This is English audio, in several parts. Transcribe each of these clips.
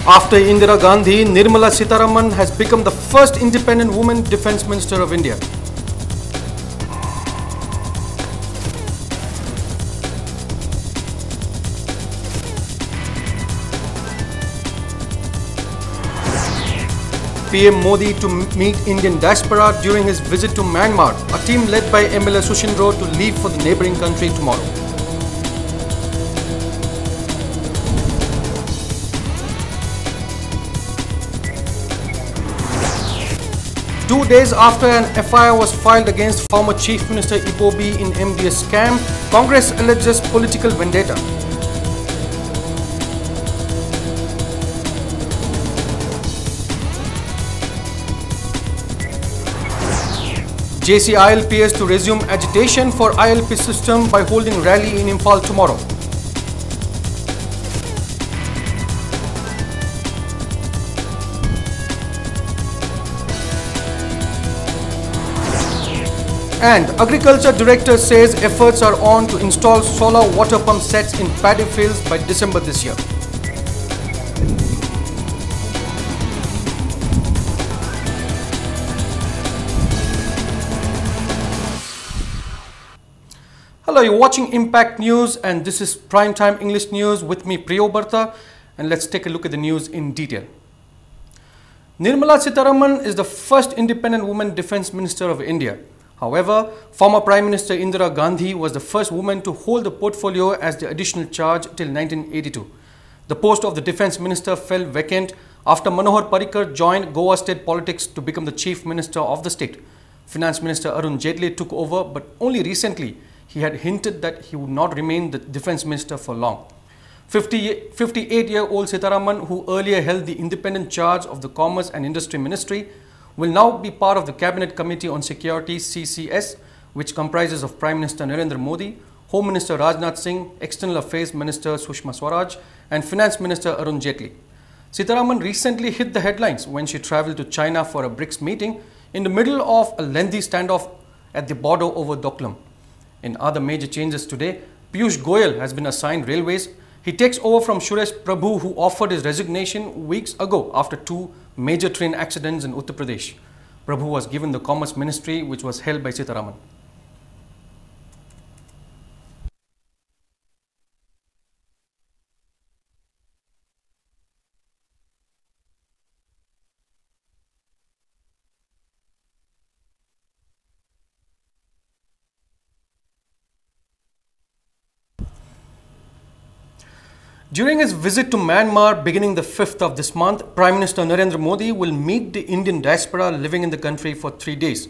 After Indira Gandhi, Nirmala Sitharaman has become the first independent woman Defence Minister of India. PM Modi to meet Indian diaspora during his visit to Myanmar. A team led by MLA Sushindro to leave for the neighbouring country tomorrow. Two days after an FIR was filed against former Chief Minister Ipobi in MDS scam, Congress alleges political vendetta. JCILPS to resume agitation for ILP system by holding rally in Imphal tomorrow. And Agriculture Director says efforts are on to install solar water pump sets in paddy fields by December this year. Hello, you're watching Impact News and this is Primetime English News with me, Priyo Bartha, and let's take a look at the news in detail. Nirmala Sitharaman is the first independent woman Defence Minister of India. However, former Prime Minister Indira Gandhi was the first woman to hold the portfolio as the additional charge till 1982. The post of the Defence Minister fell vacant after Manohar Parrikar joined Goa state politics to become the Chief Minister of the state. Finance Minister Arun Jaitley took over, but only recently he had hinted that he would not remain the Defence Minister for long. 58-year-old Sitharaman, who earlier held the independent charge of the Commerce and Industry Ministry, will now be part of the Cabinet Committee on Security (CCS), which comprises of Prime Minister Narendra Modi, Home Minister Rajnath Singh, External Affairs Minister Sushma Swaraj, and Finance Minister Arun Jaitley. Sitharaman recently hit the headlines when she travelled to China for a BRICS meeting in the middle of a lengthy standoff at the border over Doklam. In other major changes today, Piyush Goyal has been assigned railways. He takes over from Suresh Prabhu, who offered his resignation weeks ago after two major train accidents in Uttar Pradesh. Prabhu was given the Commerce Ministry, which was held by Sitharaman. During his visit to Myanmar beginning the 5th of this month, Prime Minister Narendra Modi will meet the Indian diaspora living in the country for 3 days.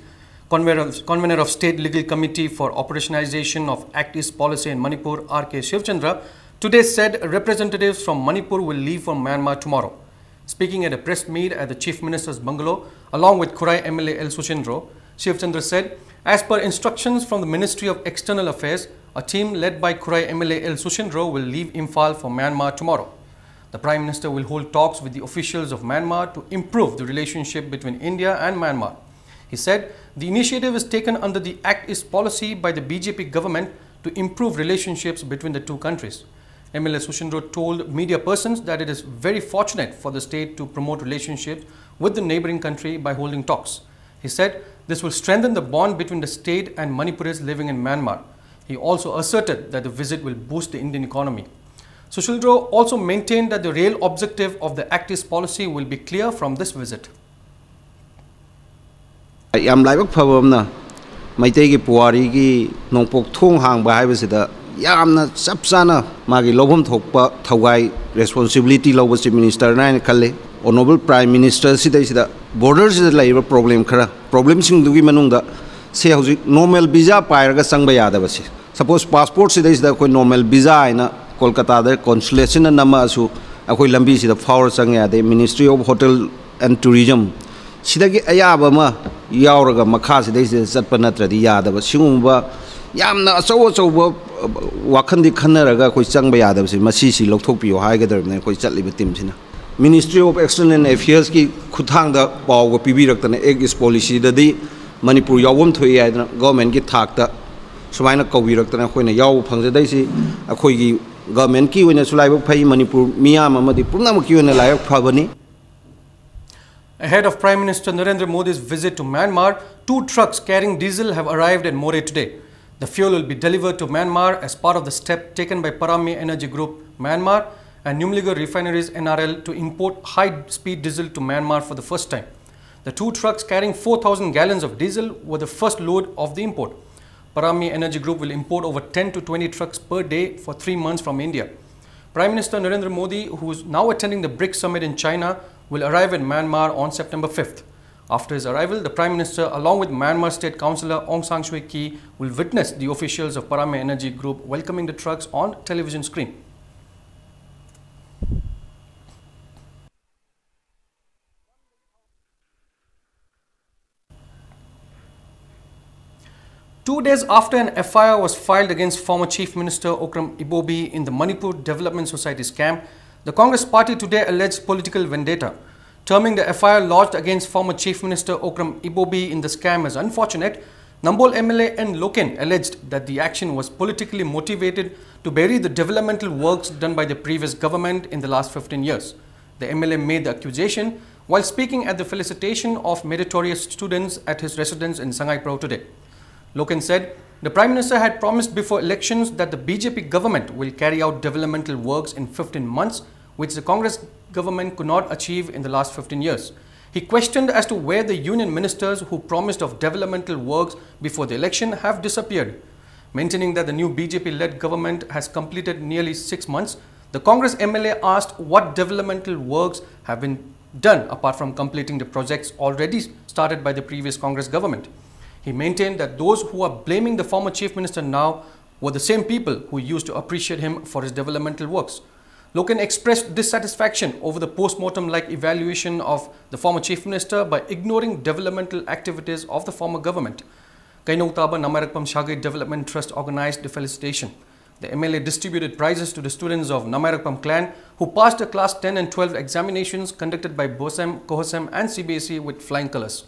Convener of State Legal Committee for Operationalization of Act East Policy in Manipur, R.K. Shivchandra, today said representatives from Manipur will leave for Myanmar tomorrow. Speaking at a press meet at the Chief Minister's bungalow, along with Kurai MLA L. Sushindro, Shivchandra said, as per instructions from the Ministry of External Affairs, a team led by Kurai MLA L. Sushindro will leave Imphal for Myanmar tomorrow. The Prime Minister will hold talks with the officials of Myanmar to improve the relationship between India and Myanmar. He said the initiative is taken under the Act East policy by the BJP government to improve relationships between the two countries. MLA Sushindro told media persons that it is very fortunate for the state to promote relationships with the neighbouring country by holding talks. He said this will strengthen the bond between the state and Manipuris living in Myanmar. He also asserted that the visit will boost the Indian economy. Sushindro also maintained that the real objective of the Act East policy will be clear from this visit. Yam laibak phabamna maitei gi puari gi nongpok thong hang ba haibasida yamna sapsana magi lobhom thokpa thawai responsibility lobo chief minister na khalle honorable prime minister sida borders sida laiba problem khara problem sing dugi manungda se hauji normal visa pairaga sangba yadabasi suppose passport sida koi normal visa aina kolkata da consulation nama asu akoi lambi sida faur sang yade ministry of hotel and tourism sidagi ayaba ma yauraga makha sida satpa natradi yadaba singumba yamna aso wakhandi khanaraga koi changba yadabasi masi si lokthokpiyo haigadarbne koi chatliba team sina Ministry of External Affairs ki khuthang da paw go pibirakta Act East policy da di Manipur yawom thoi aidna government ki thak ta sumaina kawirakta na khoina yaw phangja dai si akhoi gi government ki oina sulaibok phai Manipur miyam amadi purnam ki oina layak phabani. Ahead of Prime Minister Narendra Modi's visit to Myanmar, 2 trucks carrying diesel have arrived at Moreh today. The fuel will be delivered to Myanmar as part of the step taken by Parami Energy Group Myanmar and Numligar Refineries NRL to import high-speed diesel to Myanmar for the first time. The 2 trucks carrying 4,000 gallons of diesel were the first load of the import. Parami Energy Group will import over 10 to 20 trucks per day for 3 months from India. Prime Minister Narendra Modi, who is now attending the BRICS summit in China, will arrive in Myanmar on September 5th. After his arrival, the Prime Minister, along with Myanmar State Councillor Aung San Suu Kyi, will witness the officials of Parami Energy Group welcoming the trucks on television screen. Two days after an FIR was filed against former Chief Minister Okram Ibobi in the Manipur Development Society scam, the Congress party today alleged political vendetta. Terming the FIR lodged against former Chief Minister Okram Ibobi in the scam as unfortunate, Nambol MLA N. Loken alleged that the action was politically motivated to bury the developmental works done by the previous government in the last 15 years. The MLA made the accusation while speaking at the felicitation of meritorious students at his residence in Sangai Prau today. Loken said the Prime Minister had promised before elections that the BJP government will carry out developmental works in 15 months, which the Congress government could not achieve in the last 15 years. He questioned as to where the union ministers who promised of developmental works before the election have disappeared. Maintaining that the new BJP-led government has completed nearly 6 months, the Congress MLA asked what developmental works have been done apart from completing the projects already started by the previous Congress government. He maintained that those who are blaming the former Chief Minister now were the same people who used to appreciate him for his developmental works. Loken expressed dissatisfaction over the post-mortem-like evaluation of the former Chief Minister by ignoring developmental activities of the former government. Kainautaba Namarakpam Shagai Development Trust organized the felicitation. The MLA distributed prizes to the students of Namarakpam clan who passed the class 10 and 12 examinations conducted by BOSEM, COHOSEM and CBSE with flying colors.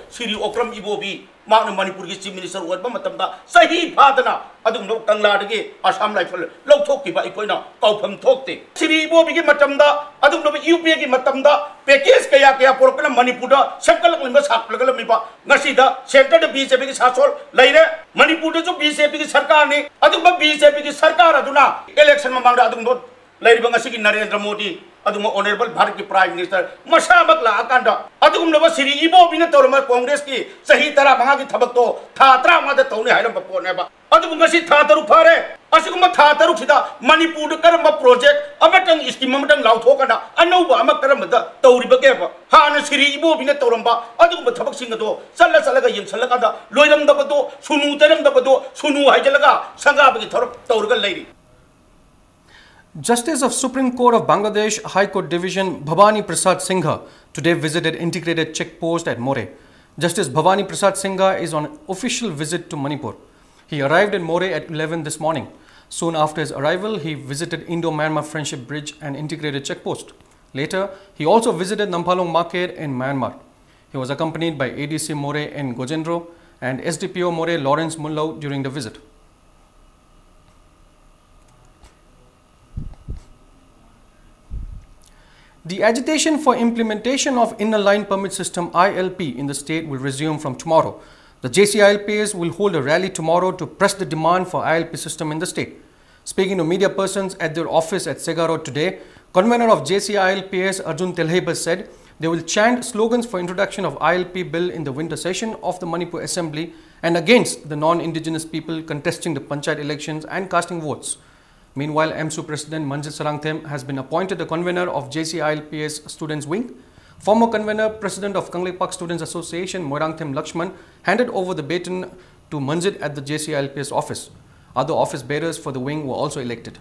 Siri Okram Ibobi, Magna Manipur Chief Minister, what Mamatamba, Sahi Padana, Adum no Tangladagi, Assam Rifle, Lotoki by Ikoina, Kaupam Tokte. Siri Ibobi Matamba, Adum no UPG Matamba, Pekis Kayaka, Porkana, Manipuda, Sakal Masak, Nasida, Center the BJP Sasol, later, Manipuda to BJP Sarkani, Aduma BJP Sarkar Aduna, election among Adum, Lady Bangasiki Narendra Modi. Aduma Honorable Bharati Prime Minister, Mashabak La Akanda, Adum Nova Siri Ibo Binatorma Congress ki, Sahitara Mahaki Tabato, Tatra Mother Tony Hiram Paponeva, Adumasi Tataru Pare, Asuma Tataru Fida, Manipur Karama project, Amatang Iskimam Lautokana, Anova Amakaramada, Tori Bageva, Hana Siri Ibo Binatoramba, Aduma Tabak Singato, Salasalaga Yin Salakada, Loyam Dabato, Sunu Teram Dabato, Sunu Hajalaga, Sangabaki Torga Lady. Justice of Supreme Court of Bangladesh High Court Division Bhavani Prasad Singha today visited integrated checkpost at Moreh. Justice Bhavani Prasad Singha is on an official visit to Manipur. He arrived in Moreh at 11 this morning. Soon after his arrival, he visited Indo-Myanmar Friendship Bridge and integrated checkpost. Later, he also visited Namphalong Market in Myanmar. He was accompanied by ADC Moreh N. Gojendro and SDPO Moreh Lawrence Mullau during the visit. The agitation for implementation of Inner Line Permit System ILP in the state will resume from tomorrow. The JCILPs will hold a rally tomorrow to press the demand for ILP system in the state. Speaking to media persons at their office at Sega Road today, convener of JCILPs Arjun Telheba said they will chant slogans for introduction of ILP bill in the winter session of the Manipur Assembly and against the non-indigenous people contesting the Panchayat elections and casting votes. Meanwhile, MSU President Manjit Sarangthem has been appointed the convener of JCILPS Students Wing. Former convener, President of Kangleipak Students Association, Moirangthem Lakshman, handed over the baton to Manjit at the JCILPS office. Other office bearers for the wing were also elected.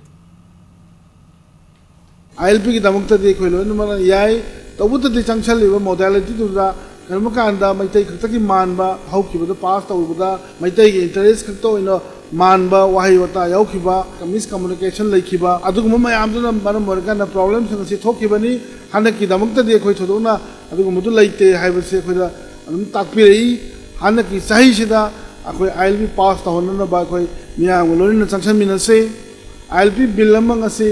ILP ki damukta de khoi loi mana yai tabuta de changchal liba modality tu da karmakanda maitai khakta ki manba hauki ba pass tawuda maitai ki interest khakto ino manba wahi wata yaukiba miscommunication laikiba aduguma mayam duna maram morgana problems ngasi thokibani hanaki damukta de khoi thodona aduguma du laite haibase khoida adum takpirei hanaki sahi sida अखोई ILP पास तहन बा अखोई मियाम लोइन sanction मिनसे ILP bill अमंग असी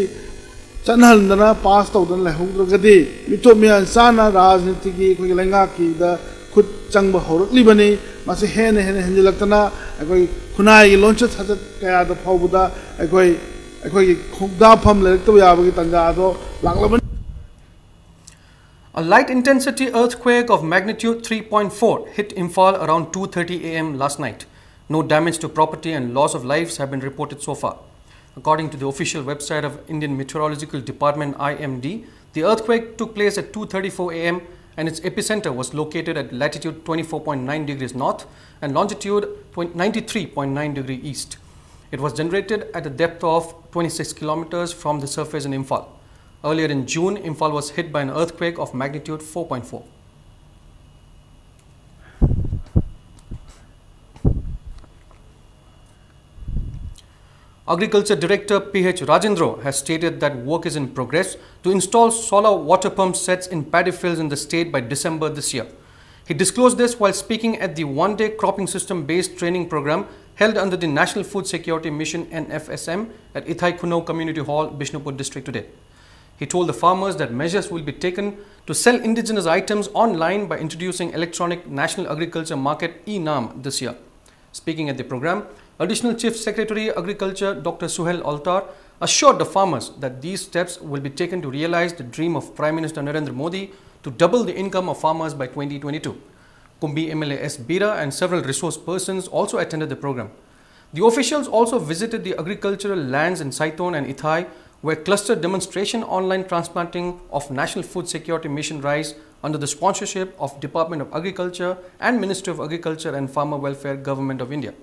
चनहलना पास तौदन लेहौद्रगदि मिथो मियान साना राजनीति की अखोई लेंगा की द खुद चंग हौरक्लिबनी मासे हेन हेन हेंजलक्तना अखोई खुनाई लॉन्च सजत कया द फाउबदा अखोई खुगदाफम लेरक्तब याबगी तंजा दो लागलबन. A light intensity earthquake of magnitude 3.4 hit Imphal around 2:30 a.m. last night. No damage to property and loss of lives have been reported so far. According to the official website of Indian Meteorological Department IMD, the earthquake took place at 2:34 a.m. and its epicenter was located at latitude 24.9 degrees north and longitude 93.9 degrees east. It was generated at a depth of 26 kilometers from the surface in Imphal. Earlier in June, Imphal was hit by an earthquake of magnitude 4.4. Agriculture Director P.H. Rajendra has stated that work is in progress to install solar water pump sets in paddy fields in the state by December this year. He disclosed this while speaking at the one-day cropping system-based training program held under the National Food Security Mission NFSM at Ithai Kuno Community Hall, Bishnupur district today. He told the farmers that measures will be taken to sell indigenous items online by introducing electronic National Agriculture Market (e-NAM) this year. Speaking at the program, Additional Chief Secretary Agriculture Dr. Suhail Altar assured the farmers that these steps will be taken to realize the dream of Prime Minister Narendra Modi to double the income of farmers by 2022. Kumbi MLA S. Bira and several resource persons also attended the program. The officials also visited the agricultural lands in Saiton and Ithai, where cluster demonstration online transplanting of National Food Security Mission rice under the sponsorship of Department of Agriculture and Ministry of Agriculture and Farmer Welfare, Government of India.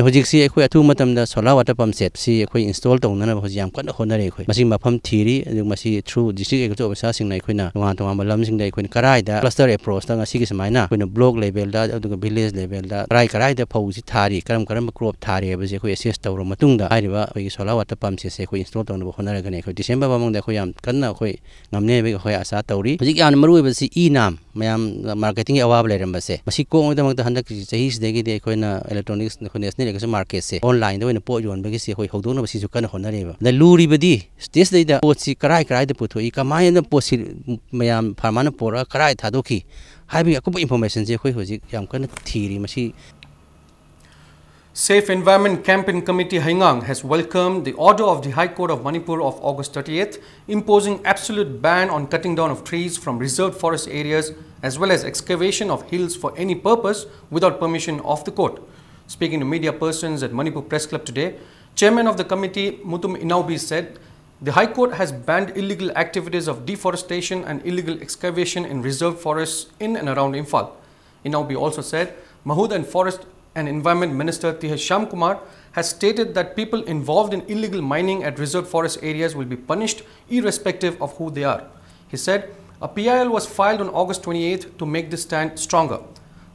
Hojiksi ekoi atu matamda solar water pump set si ekoi install tawna hoji yam kan honare ekoi masi mafam thiri adug masi through district agriculture officer sing na ekoi na tonga malam sing da ekoi karai da cluster approach ta ngasi gi samaina ekoi block level da adug village level da karai da phau si thari karam crop thari ba je ekoi assess tawro matung da hariba ekoi solar water pump set se ekoi install tawna honare gane ekoi December bamang da ekoi yam kanna ekoi ngamne be ekoi asa tawri hojik yan maru ba si e-NAM mayam marketing awab leram ba se masi ko ngda mang da handak chahi sidegi de ekoi na electronics national market se online da wena po yon bagi si khoi hodong na basi su kan honare ba da luri badi stage da po si karai da puthoi kamai na po si mayam pharma na pora karai thadoki haibi akuba information je khoi hojik yam kan thiri masi. Safe Environment Campaign Committee Haingang has welcomed the order of the High Court of Manipur of August 30th imposing absolute ban on cutting down of trees from reserved forest areas as well as excavation of hills for any purpose without permission of the court. Speaking to media persons at Manipur Press Club today, Chairman of the committee Mutum Inaubi said the High Court has banned illegal activities of deforestation and illegal excavation in reserved forests in and around Imphal. Inaubi also said Mahood and Forest and Environment Minister T.H. Shyamkumar has stated that people involved in illegal mining at reserved forest areas will be punished irrespective of who they are. He said a PIL was filed on August 28th to make this stand stronger.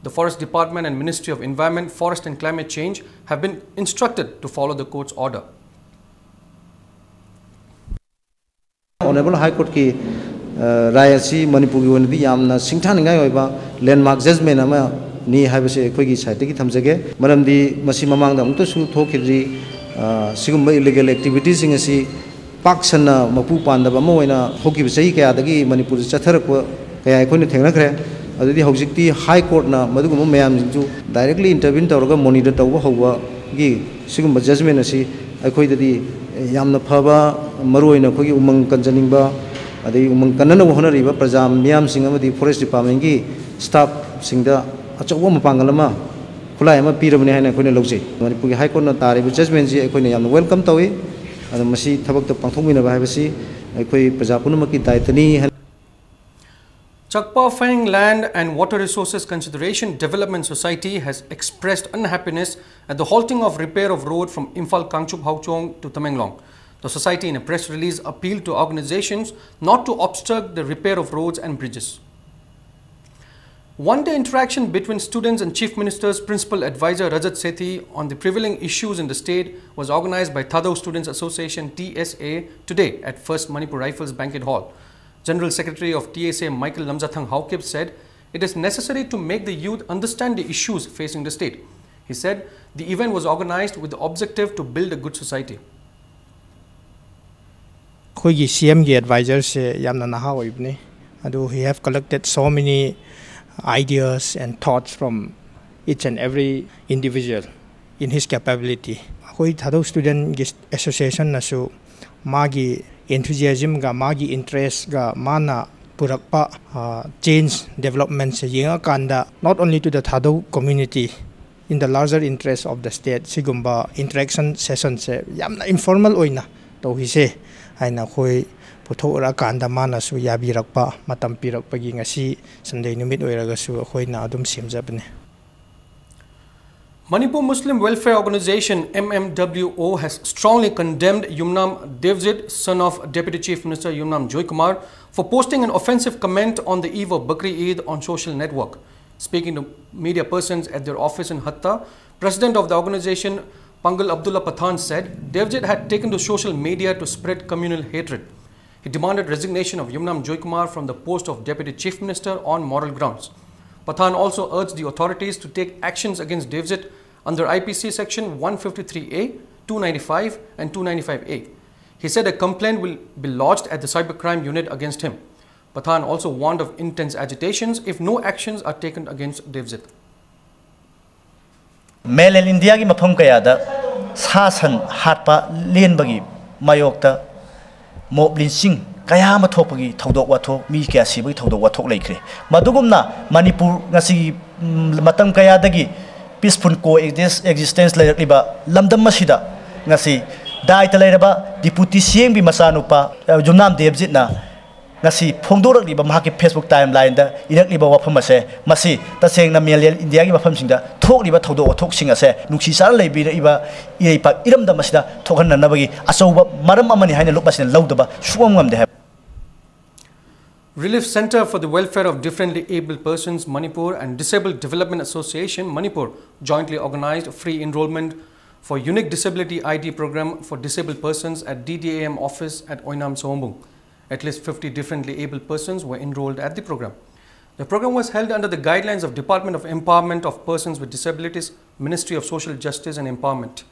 The Forest Department and Ministry of Environment, Forest and Climate Change have been instructed to follow the court's order. Honorable High Court ki Rayasi Manipur gi wonadi yamna singthani ngai oiba landmark judgment ama ni haibase khoi gi side ki thamjage maramdi masi mamang da amta su thokidri sigumba illegal activities sing asi paksana mapu pandaba ma oina hoki bisai kaya dagi Manipur chatharakwa kaya khoi ni thengna khre adudi hojikti High Court na madugum mayam ju directly intervene tawraga monitor tawba howa gi sigumba judgment asi akhoi dadi yamna phaba maroina khoi umang kanjaningba adai umang kanana honariba praja miyam sing amadi forest department gi staff singda achawa mapangalama khulai ama pirabani haina khoi na lojai Manipur High Court na tariba judgment ji khoi na yamna welcome tawi adamasi thabak ta pangthongmina ba haibasi khoi praja punamaki daitani. Chakpa Phang Land and Water Resources Consideration Development Society has expressed unhappiness at the halting of repair of road from Imphal Kangchup Hauchong to Tamenglong. The society in a press release appealed to organizations not to obstruct the repair of roads and bridges. One-day interaction between students and Chief Minister's Principal Advisor Rajat Sethi on the prevailing issues in the state was organized by Thadao Students Association TSA today at First Manipur Rifles Banquet Hall. General Secretary of TSA Michael Lamzathang Haukip said it is necessary to make the youth understand the issues facing the state. He said the event was organized with the objective to build a good society. CM advisors he have collected so many ideas and thoughts from each and every individual in his capability. Student association nasu magi enthusiasm ga magi interest ga mana purakpa change development se yenga kanda not only to the Thado community in the larger interest of the state sigumba interaction session se yamna informal oina to hi se aina khoi puthora kanda mana su yabirakpa matam pirakpa gi ngasi Sunday numit oiraga su khoi na adum simjabne. Manipur Muslim Welfare Organization MMWO has strongly condemned Yumnam Devjit, son of Deputy Chief Minister Yumnam Joykumar, for posting an offensive comment on the eve of Bakri Eid on social network. Speaking to media persons at their office in Hatta, President of the organization Pangal Abdullah Pathan said Devjit had taken to social media to spread communal hatred. He demanded resignation of Yumnam Joykumar from the post of Deputy Chief Minister on moral grounds. Pathan also urged the authorities to take actions against Devjit under IPC section 153A, 295 and 295A. He said a complaint will be lodged at the cybercrime unit against him. Pathan also warned of intense agitations if no actions are taken against Devjit. Melel India gi mafam kaya da sasan hatpa len bagi mayokta moblin sing kaya mathopagi thodok wathok mi kya sibagi thodok wathok leikre madugumna Manipur ngasi matam kaya dagi peaceful coexistence leikliba lamdam masida ngasi dai talairaba deputy CM bi masanupa Yumnam Devjit na ngasi phongdorakliba mahaki Facebook timeline da irakliba wafam ase masi tasengna Melel India gi mafam singda thokliba thodok wathok sing ase nuksi sar leibira iba ipa iramda masida thokhan nabagi asoba maram amani haina lukmasina lawdaba suwamngamde ha. Relief Center for the Welfare of Differently Abled Persons Manipur and Disabled Development Association Manipur jointly organized a free enrollment for Unique Disability ID program for disabled persons at DDAM office at Oinam Sombung. At least 50 differently abled persons were enrolled at the program. The program was held under the guidelines of Department of Empowerment of Persons with Disabilities, Ministry of Social Justice and Empowerment.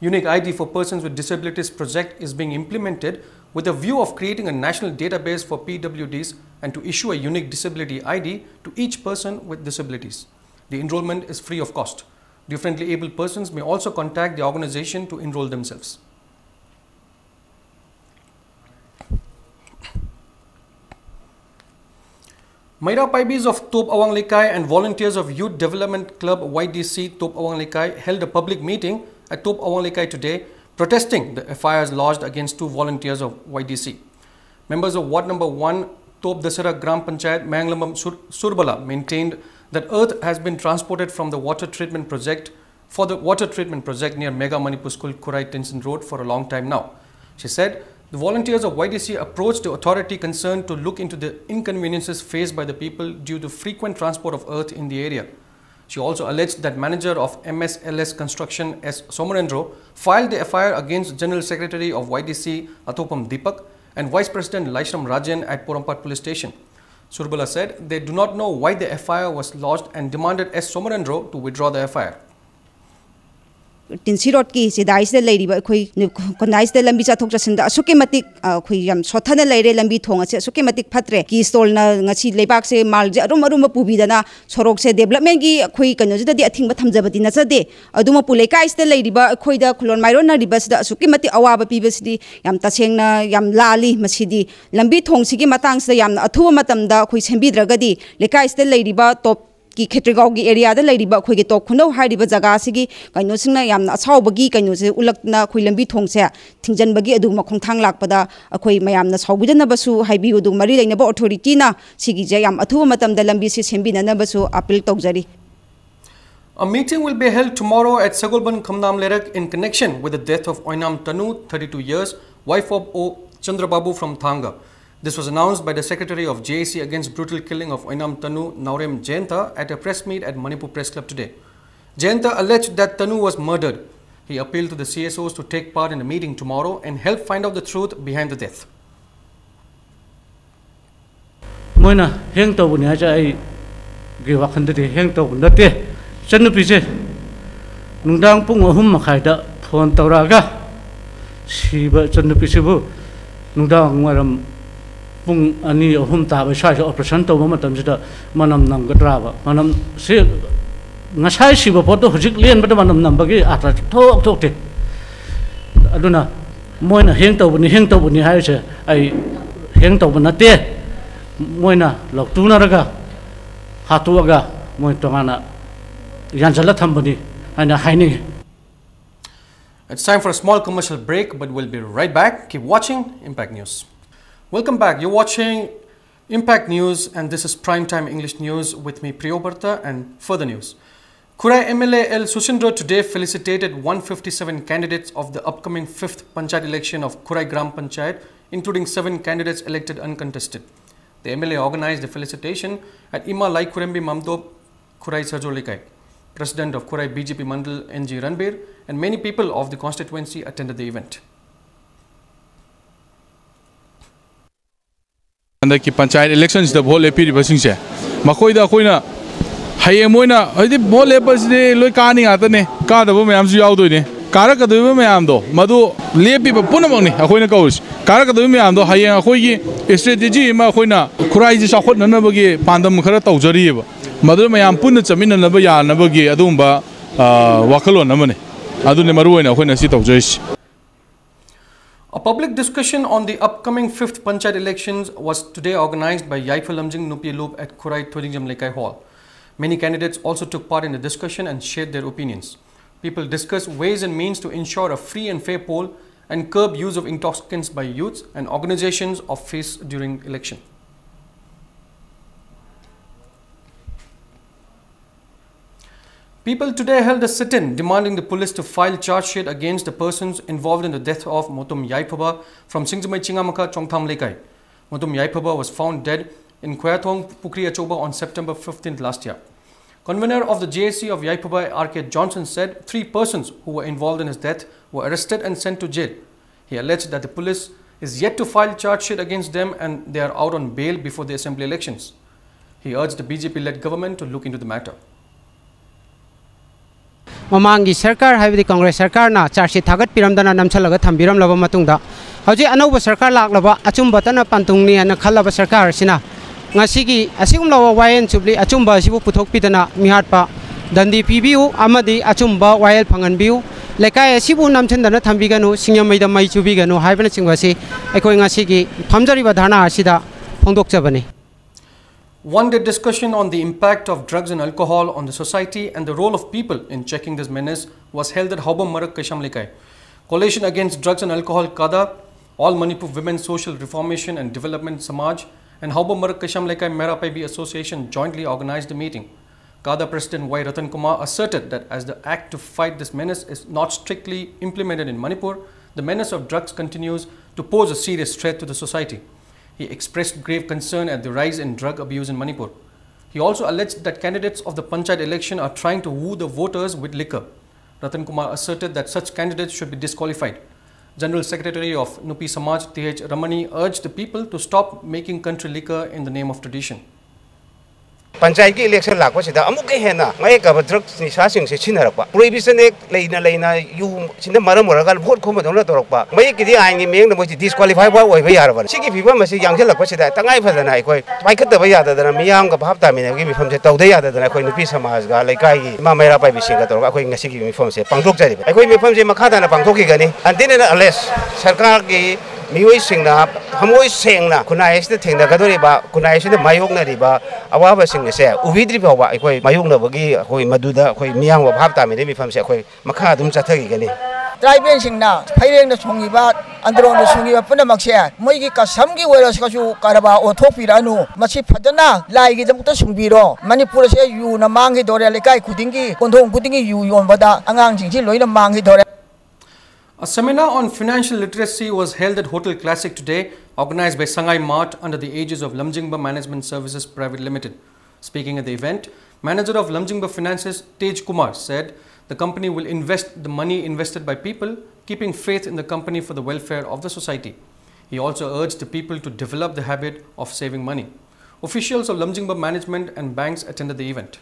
Unique ID for Persons with Disabilities project is being implemented with a view of creating a national database for PWDs and to issue a unique disability ID to each person with disabilities. The enrollment is free of cost. Differently abled persons may also contact the organization to enroll themselves. Maira Paibis of Top Awang Lekai and volunteers of Youth Development Club YDC Top Awang Lekai held a public meeting at Top Awang Lekai today protesting the FIRs lodged against two volunteers of YDC. Members of Ward Number 1 Top Dasara Gram Panchayat Manglambam Surbala maintained that earth has been transported from the water treatment project near Mega Manipur School Kurai Tinson Road for a long time now. She said the volunteers of YDC approached the authority concerned to look into the inconveniences faced by the people due to frequent transport of earth in the area. She also alleged that manager of MSLS Construction S. Somarendro filed the FIR against General Secretary of YDC Atopam Deepak and Vice President Laishram Rajan at Porampat Police Station. Surbala said they do not know why the FIR was lodged and demanded S. Somarendro to withdraw the FIR. Tinsirot ki sidai se lady ba khoi konai se lambi chathok chasinda asuke matik khoi yam sothana leire lambi thonga se asuke matik phatre ki stol na ngachi lebak se mal je arum pubi dana sorok se development gi khoi kano jida di athing ba thamjabati na chade aduma pulai kai se lady ba khoi da khulon mairo na ribas da asuke matik awa ba piba sidi yam taseng na yam lali masidi lambi thong sigi matang se yam athu matam da khoi sembi dragadi lekai se lady ba top ki khetrigau gi area da lariba khoi ge top khuno hariba jaga sigi kaino singna yamna achau bagi kaino se ulakna khoi lambi thong se thingjan bagi adu ma khongthang lakpada akhoi mayamna chawbidana basu haibi udu mari leina ba authority na sigi je yam athu matam da lambi se sembina na basu appeal tawjari. A meeting will be held tomorrow at Sagolban Khamdam Lerak in connection with the death of Oinam Tanu, 32 years, wife of O. Chandrababu from Thanga. This was announced by the Secretary of JAC against brutal killing of Oinam Tanu, Naurem Jayanta, at a press meet at Manipur Press Club today. Jayanta alleged that Tanu was murdered. He appealed to the CSOs to take part in the meeting tomorrow and help find out the truth behind the death. Moina heng to bunya cha ai gi wakan de heng to na te chanu pi se nungdang pung ahum makhai da phone tawraga siba chanu pi se bu nungdang maram pung ani ahum ta ba sai operation to ma tam jida manam nam gadra ba manam se ngasai siba photo hujik len ba manam nam ba gi atra thok thok te aduna moina heng to buni hai se ai heng to na te moina lok tu na raga hatuaga moi tongana yanjala thambani ana haini. It's time for a small commercial break, but we'll be right back. Keep watching Impact News. Welcome back. You're watching Impact News, and this is Primetime English News with me, Priyobarta, and further news. Kurai MLA L. Susindra today felicitated 157 candidates of the upcoming 5th Panchayat election of Kurai Gram Panchayat, including 7 candidates elected uncontested. The MLA organized the felicitation at Ima Lai Kurembi Mamdo Kurai Sarjolikai. President of Kurai BJP Mandal N.G. Ranbir and many people of the constituency attended the event. The Panchayat elections the whole period was in there. Makoida Koina Hayemoina, I did ball lepers de Lucani at the card of Mam's Yaudine, Karakadumamdo, Madu, Lay people Punamoni, Akoina goes, Karakadumamdo, Hayan Hoyi, strategy, Makoina, Kurai is a hot Nanabagi, Pandam Karato Zariba. Mother may am punit a minute never ya never gay Adumba Wakalo Namane. Adune Maruina when I sit of Joyce. A public discussion on the upcoming 5th Panchayat elections was today organized by Yaipha Lamjing Nupi Loop at Kurai Thodingjam Lekai Hall. Many candidates also took part in the discussion and shared their opinions. People discussed ways and means to ensure a free and fair poll and curb use of intoxicants by youths and organizations of face during election. People today held a sit-in demanding the police to file charge sheet against the persons involved in the death of Motum Yaipaba from Singzamai Chingamaka Chongtham Lekai. Motum Yaipaba was found dead in Kweathong Pukri Achoba on September 15th last year. Convener of the JSC of Yaipaba, R.K. Johnson, said 3 persons who were involved in his death were arrested and sent to jail. He alleged that the police is yet to file charge sheet against them and they are out on bail before the assembly elections. He urged the BJP-led government to look into the matter. Mamangi Sarkar have the Congress Sarkarna, Charshi Tagat Piramdana Namchalaga Tambiram Lava Matunda. Haji Anova Sarkar Lava, Achumbatana Pantungni and a Kalava Sarkar Sina. Nasigi, Asum Lava Wayan Subli, Achumba, Sibu Putok Pitana, Mihatpa, Dandi PBU, Amadi, Achumba, Wael Panganbiu, Lekaya Sibu Namchandana Tambigano, Senior Maida Mai Chubigano, Hibana Singwasi, echoing Asigi, Pamjari Vadana Asida, Pondok Chabani. One-day discussion on the impact of drugs and alcohol on the society and the role of people in checking this menace was held at Haubam Marak Kasham Lekai. Coalition Against Drugs and Alcohol Kada, All Manipur Women's Social Reformation and Development Samaj and Haubam Marak Kasham Lekai Mera Paibi Association jointly organized the meeting. Kada President Y. Ratan Kumar asserted that as the act to fight this menace is not strictly implemented in Manipur, the menace of drugs continues to pose a serious threat to the society. He expressed grave concern at the rise in drug abuse in Manipur. He also alleged that candidates of the Panchayat election are trying to woo the voters with liquor. Ratan Kumar asserted that such candidates should be disqualified. General Secretary of Nupi Samaj, T.H. Ramani, urged the people to stop making country liquor in the name of tradition. Panchayat election lakwa sida amuk ke hena ngai ka drug nisa sing se chinarakpa prohibition ek leina yu sinda maram moragal vote khoma dona torokpa mai ki di aingi meng mo disqualify ba oi ba yarba sigi fiba masi yangjel lakwa sida tangai phadana ai koi pai khat ba yada dana miyam ka bhap ta mine gi mifam se tawde yada dana koi nupi samaj ga laikai gi ma mera pai bising ka torok koi ngasi gi mifam se pangthok jari ai koi mifam se makha dana pangthok gi gani antine na ales sarkar gi mioi singna hamoi sengna kunai se thengna gadori ba kunai se mayok na riba awaba sing se uvidri ba ba koi mayok na bagi koi maduda koi miyang ba bhap ta me mi pham se koi makha dum chathagi gani Tribal singna phaireng na sungi ba andron na sungi ba punamak se moi gi kasam gi weras ka su karaba othok piranu machi phadana lai gi jamta sungbiro Manipur se yu na mangi dore lekai khudingi konthong khudingi yu yon bada angang jing ji loina mangi dore. A seminar on financial literacy was held at Hotel Classic today, organized by Sangai Mart under the aegis of Lamjingba Management Services Private Limited. Speaking at the event, manager of Lamjingba Finances, Tej Kumar, said the company will invest the money invested by people, keeping faith in the company for the welfare of the society. He also urged the people to develop the habit of saving money. Officials of Lamjingba management and banks attended the event.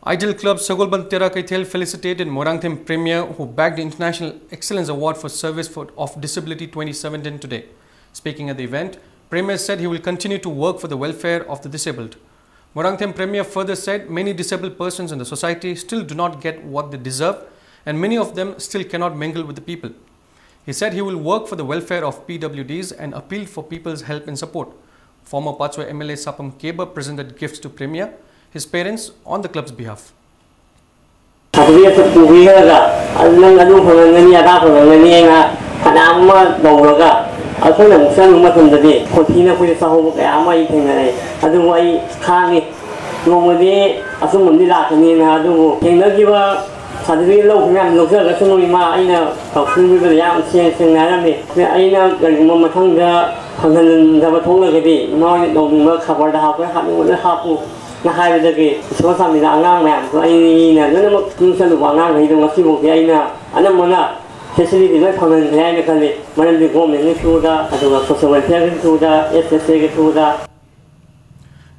Ideal Club Sagolban Tera Kaithel felicitated Morangthim Premier, who bagged the International Excellence Award for Service of Disability 2017 today. Speaking at the event, Premier said he will continue to work for the welfare of the disabled. Morangthim Premier further said many disabled persons in the society still do not get what they deserve, and many of them still cannot mingle with the people. He said he will work for the welfare of PWDs and appealed for people's help and support. Former Patswa MLA Sapam Keba presented gifts to Premier, his parents, on the club's behalf.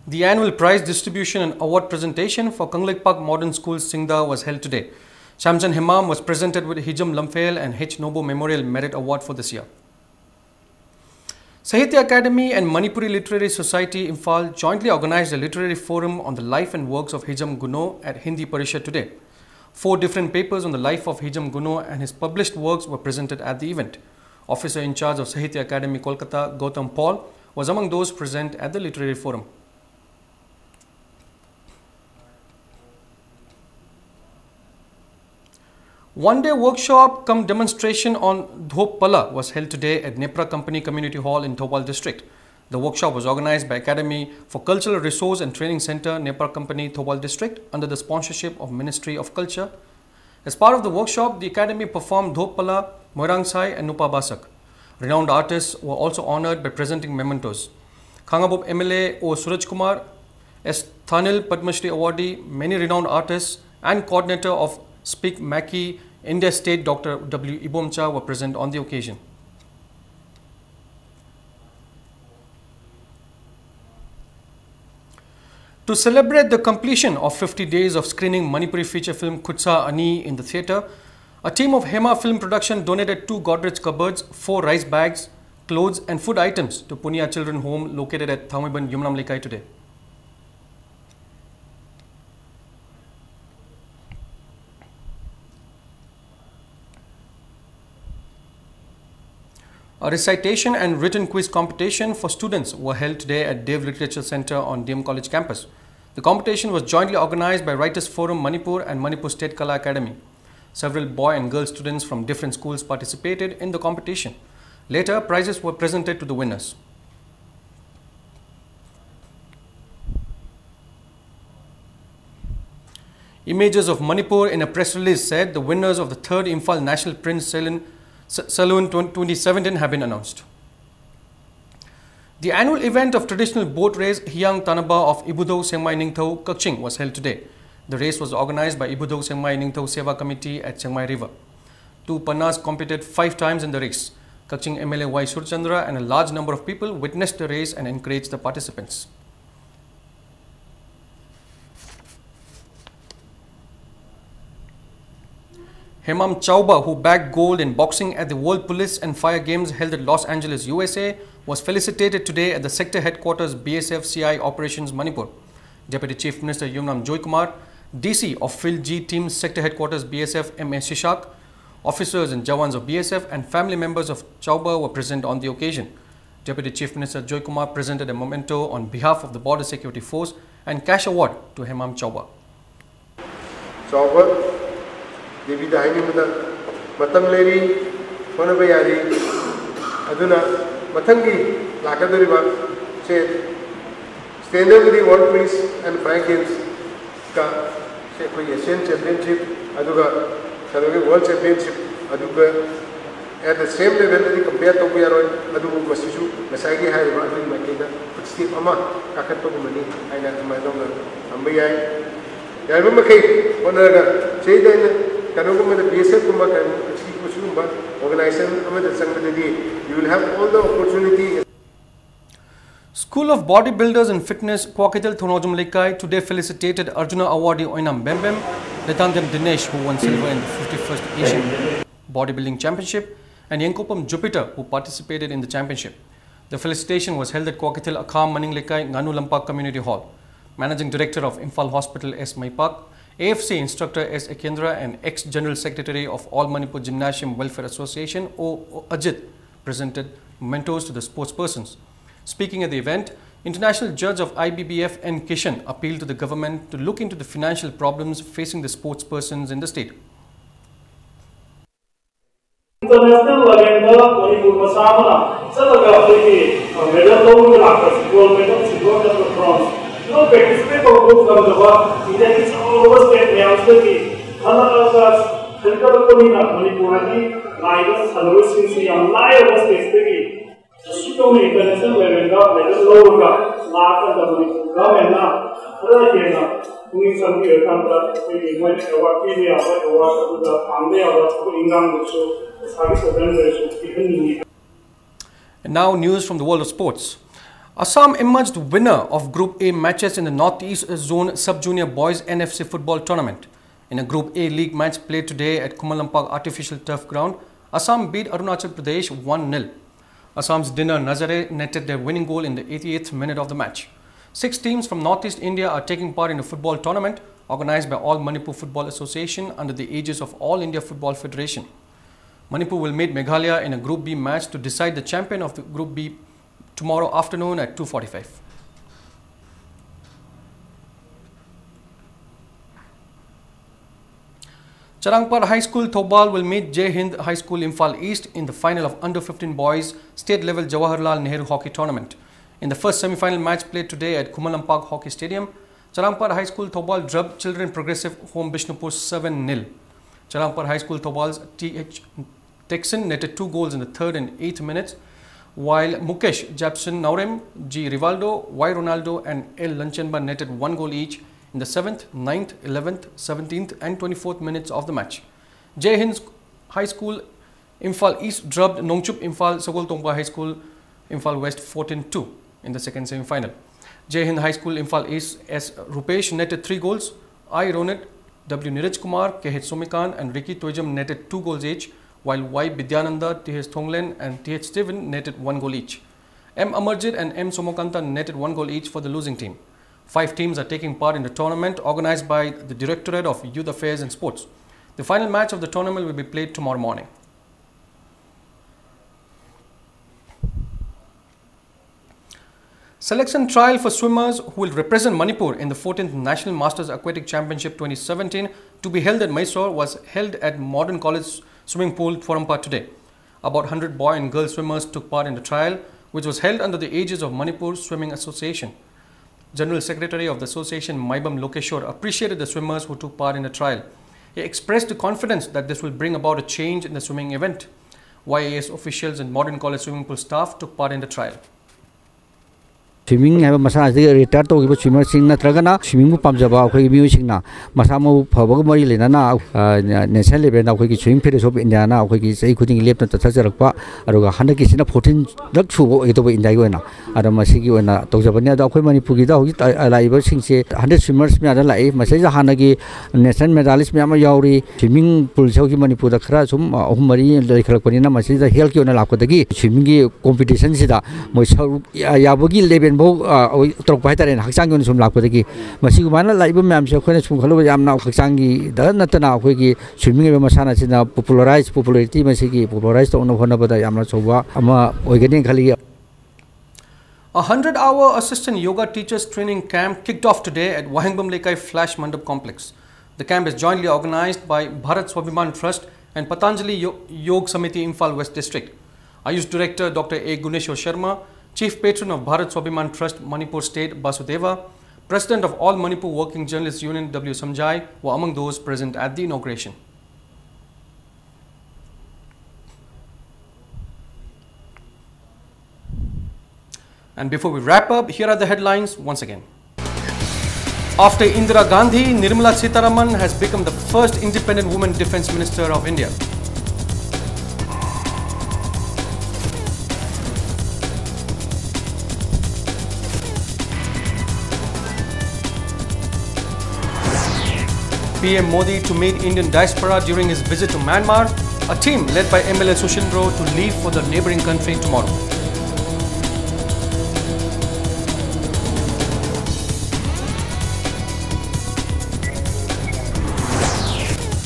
The annual prize distribution and award presentation for Kanglik Park Modern School Singda was held today. Shamjan Himam was presented with Hijam Lamphel and H. Nobo Memorial Merit Award for this year. Sahitya Academy and Manipuri Literary Society Imphal jointly organized a literary forum on the life and works of Hijam Guno at Hindi Parishad today. 4 different papers on the life of Hijam Guno and his published works were presented at the event. Officer in charge of Sahitya Academy Kolkata, Gautam Paul, was among those present at the literary forum. One-day workshop cum demonstration on Dhop Pala was held today at Nepra Company Community Hall in Thopal District. The workshop was organized by Academy for Cultural Resource and Training Center, Nepra Company, Thopal District, under the sponsorship of Ministry of Culture. As part of the workshop, the Academy performed Dhop Pala, Moirang Sai and Nupa Basak. Renowned artists were also honored by presenting mementos. Khangabop MLA O. Suraj Kumar, S. Thanil Padma Shri awardee, many renowned artists and coordinator of Speak Maki India State Dr. W. Ibomcha were present on the occasion. To celebrate the completion of 50 days of screening Manipuri feature film Khutsa Ani in the theatre, a team of Hema Film Production donated 2 Godrej cupboards, 4 rice bags, clothes and food items to Punia Children Home located at Thaumiban, Yumnam Lekai today. A recitation and written quiz competition for students were held today at Dev Literature Center on DM College campus. The competition was jointly organized by Writers Forum Manipur and Manipur State Kala Academy. Several boy and girl students from different schools participated in the competition. Later, prizes were presented to the winners. Images of Manipur in a press release said the winners of the 3rd Imphal National Prince Saloon 2017 have been announced. The annual event of traditional boat race Hiyang Tanaba of Ibudho Sengmai Ningthau Kakching was held today. The race was organized by Ibudho Sengmai Ningthau Seva Committee at Sengmai River. 2 Pannas competed 5 times in the race. Kakching MLA Y. Surchandra and a large number of people witnessed the race and encouraged the participants. Hemam Chauba, who bagged gold in boxing at the World Police and Fire Games held at Los Angeles, USA, was felicitated today at the sector headquarters BSF CI Operations Manipur. Deputy Chief Minister Yumnam Joy Kumar, DC of Phil G Team Sector Headquarters BSF M.S. Shishak, officers and jawans of BSF and family members of Chauba were present on the occasion. Deputy Chief Minister Joy Kumar presented a memento on behalf of the Border Security Force and cash award to Hemam Chauba. Chauba Devi Dahini Matam Leri, Honabayari, Aduna, Matangi, Lakadariba, said, standard with the World Police and Fire Games, Asian Championship, Aduga, Sadoga World Championship, Aduga, at the same level compared to Piaro, Adu Masisu, Masagi High, Radu Makina, but Steve Ama, Kakatogumani, I like my daughter, Ambayai. I remember Kate, one other, say then. Kanogum the BSF Kumba, organization, you will have all the opportunity. School of Bodybuilders and Fitness Kwakital Thonojum Lekai today felicitated Arjuna awardee Oinam Bembem, Letandem Dinesh, who won silver in the 51st Asian Bodybuilding Championship, and Yankopam Jupiter, who participated in the championship. The felicitation was held at Kwakital Akham Maning Lekai Nganu Lampak Community Hall. Managing Director of Imphal Hospital S. Maipak, AFC Instructor S. Ekendra, and ex-General Secretary of All Manipur Gymnasium Welfare Association O. Ajit presented mementos to the sportspersons. Speaking at the event, International Judge of IBBF N. Kishan appealed to the government to look into the financial problems facing the sportspersons in the state. International level Manipur masama sadaga medal gold medal silver medal bronze no participate of group gamdaba India is all over state mayams ki khala khalka ko ni na Manipur ki naida salwa sinsi amlai over state ki suto me international level ga medal lower ga mark da Manipur ga mena khala kena uni samki kanta ki moi award ki award da pande award ko ingang so. And now news from the world of sports. Assam emerged winner of Group A matches in the Northeast Zone Sub-Junior Boys NFC Football Tournament. In a Group A League match played today at Kumalampak Artificial Turf Ground, Assam beat Arunachal Pradesh 1-0. Assam's Dinner Nazare netted their winning goal in the 88th minute of the match. 6 teams from Northeast India are taking part in the football tournament organized by All Manipur Football Association under the aegis of All India Football Federation. Manipur will meet Meghalaya in a Group B match to decide the champion of the Group B tomorrow afternoon at 2:45. Charangpar High School Thobal will meet Jai Hind High School Imphal East in the final of Under-15 Boys State Level Jawaharlal Nehru Hockey Tournament. In the first semi-final match played today at Kumalampak Hockey Stadium, Charangpar High School Thobal drubbed Children Progressive Home Bishnupur 7-0. Charangpar High School Thobal's T.H. Texan netted 2 goals in the 3rd and 8th minutes, while Mukesh Japson Naurem, G. Rivaldo, Y. Ronaldo and L. Lanchenba netted 1 goal each in the 7th, 9th, 11th, 17th and 24th minutes of the match. Jai Hind High School Imphal East drubbed Nongchup Imphal Sagol Tongpa High School Imphal West 14-2 in the second semi-final. Jai Hind High School Imphal East S. Rupesh netted 3 goals, I. Ronit, W. Niraj Kumar, K.H. Somikan and Ricky Toijam netted 2 goals each, while Y. Bidyananda, T.H. Thonglen and T.H. Steven netted 1 goal each. M. Amarjit and M. Somokanta netted 1 goal each for the losing team. 5 teams are taking part in the tournament organized by the Directorate of Youth Affairs and Sports. The final match of the tournament will be played tomorrow morning. Selection trial for swimmers who will represent Manipur in the 14th National Masters Aquatic Championship 2017 to be held at Mysore was held at Modern College Swimming Pool, Thorampa today. About 100 boy and girl swimmers took part in the trial, which was held under the aegis of Manipur Swimming Association. General Secretary of the Association, Maibam Lokeshwar, appreciated the swimmers who took part in the trial. He expressed the confidence that this will bring about a change in the swimming event. YAS officials and Modern College Swimming Pool staff took part in the trial. Swimming have massage retired to swimmer sing Natragana, swimming pamjaba, music na, Masamo Pavagamari Lena, National level of swimming periods of Indiana, which is a cutting lip to Tazarapa, Aroga Hanakis in a potent duck to it over in Diana, Adamasiki and Tozabania, the Aquamani Pugida, I like since 100 swimmers, Madala, Massaja Hanagi, National medalist Mama Yauri, swimming pool Soki Manipur, Krasum, Humari, and the Kalapanina, Massaja, Helki on a Lakotagi, swimming competitions, Yabugi Leben. Trok Pahita and Haksang from Lakotaki. Masigumana, like Mam Shakon from Holo, now Haksangi, the Natana, Wiki, swimming Masana, popularized popularity, Masiki, popularized on Honabada Yamlasova, Ama, Ogatin Kali. A 100-hour assistant yoga teachers training camp kicked off today at Wahangbam Lekai Flash Mandap Complex. The camp is jointly organized by Bharat Swabhiman Trust and Patanjali Yog Samiti Imphal West District. Ayush Director Dr. A. Guneshwar Sharma, Chief Patron of Bharat Swabhiman Trust Manipur State Basudeva, President of All Manipur Working Journalists Union W. Samjai were among those present at the inauguration. And before we wrap up, here are the headlines once again. After Indira Gandhi, Nirmala Sitharaman has become the first independent woman Defence Minister of India. PM Modi to meet Indian diaspora during his visit to Myanmar. A team led by MLA Sushindro to leave for the neighboring country tomorrow.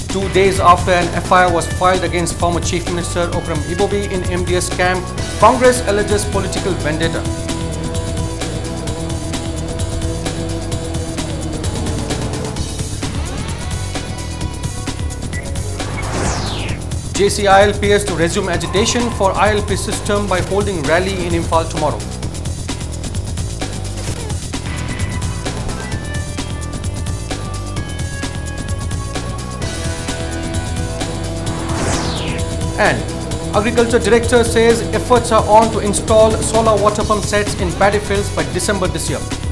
Two days after an FIR was filed against former Chief Minister Okram Ibobi in MDS camp, Congress alleges political vendetta. JCIL appears to resume agitation for ILP system by holding rally in Imphal tomorrow. And Agriculture Director says efforts are on to install solar water pump sets in paddy fields by December this year.